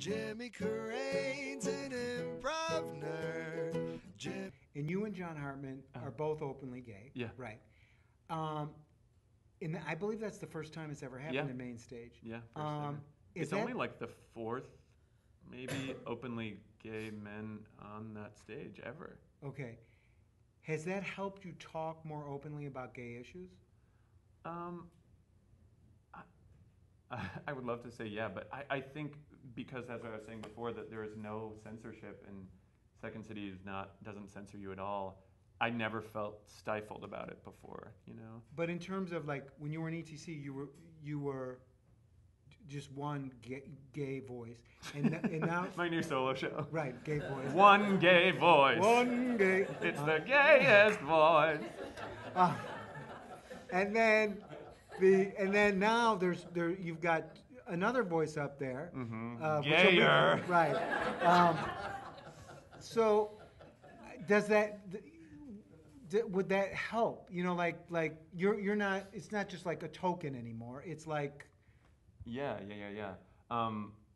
Jimmy Carrane's an improv nerd. And you and John Hartman are both openly gay. Yeah. Right. And I believe that's the first time it's ever happened in Mainstage. Yeah. It's only like the fourth, maybe openly gay men on that stage ever. Okay. Has that helped you talk more openly about gay issues? I would love to say yeah, but I think because, as I was saying before, that there is no censorship and Second City doesn't censor you at all. I never felt stifled about it before, you know. But in terms of like when you were in ETC, you were just one gay voice, and now my new solo show. Right, gay voice. One gay voice. One gay. It's the gayest voice. And then now you've got another voice up there. Mm-hmm. Gayer. Right. So does that? Would that help? You know, like you're not. It's not just like a token anymore. It's like. Yeah.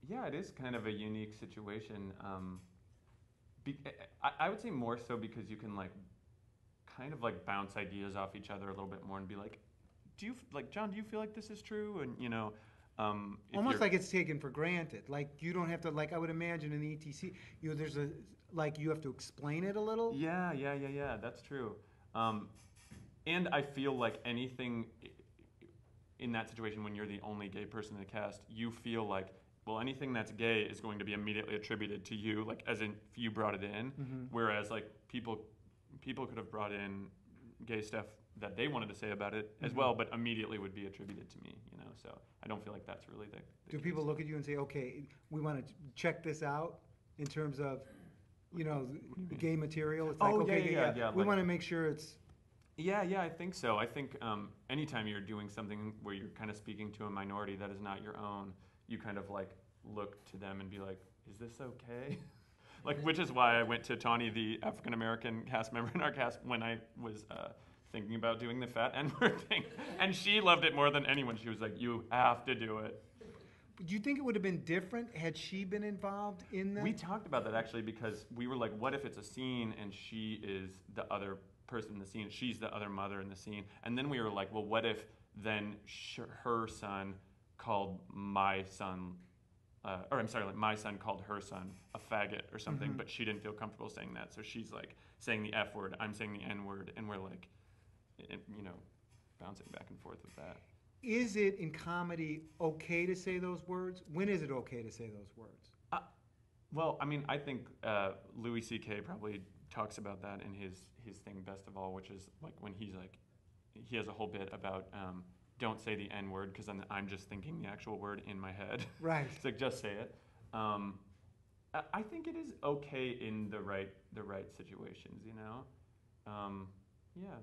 Yeah, it is kind of a unique situation. I would say more so because you can like, kind of like bounce ideas off each other a little bit more and be like, John, do you feel like this is true? And you know, almost like it's taken for granted. Like you don't have to. Like I would imagine in the ETC, there's a like you have to explain it a little. Yeah. That's true. And I feel like anything in that situation when you're the only gay person in the cast, you feel like, well, anything that's gay is going to be immediately attributed to you, like as in you brought it in. Mm-hmm. Whereas like people could have brought in gay stuff that they wanted to say about it as well, but immediately would be attributed to me, you know. So I don't feel like that's really the Do case. People look at you and say, okay, we want to check this out in terms of, you know, the gay material? It's like, yeah. We want to make sure it's... Yeah, I think so. I think anytime you're doing something where you're kind of speaking to a minority that is not your own, you kind of like look to them and be like, is this okay? Like, which is why I went to Tawny, the African-American cast member in our cast, when I was thinking about doing the fat N-word thing. And she loved it more than anyone. She was like, you have to do it. Do you think it would have been different had she been involved in that? We talked about that actually because we were like, what if it's a scene and she is the other person in the scene, she's the other mother in the scene, and then we were like, well, what if then her son called my son, my son called her son a faggot or something, but she didn't feel comfortable saying that, so she's like saying the F word, I'm saying the N word, and we're like, you know, bouncing back and forth with that. Is it in comedy okay to say those words? When is it okay to say those words? Well, I mean, I think Louis C.K. probably talks about that in his thing Best of All, which is like when he's like, he has a whole bit about don't say the N word because then I'm just thinking the actual word in my head. Right. It's like, just say it. I think it is okay in the right situations, you know. Yeah.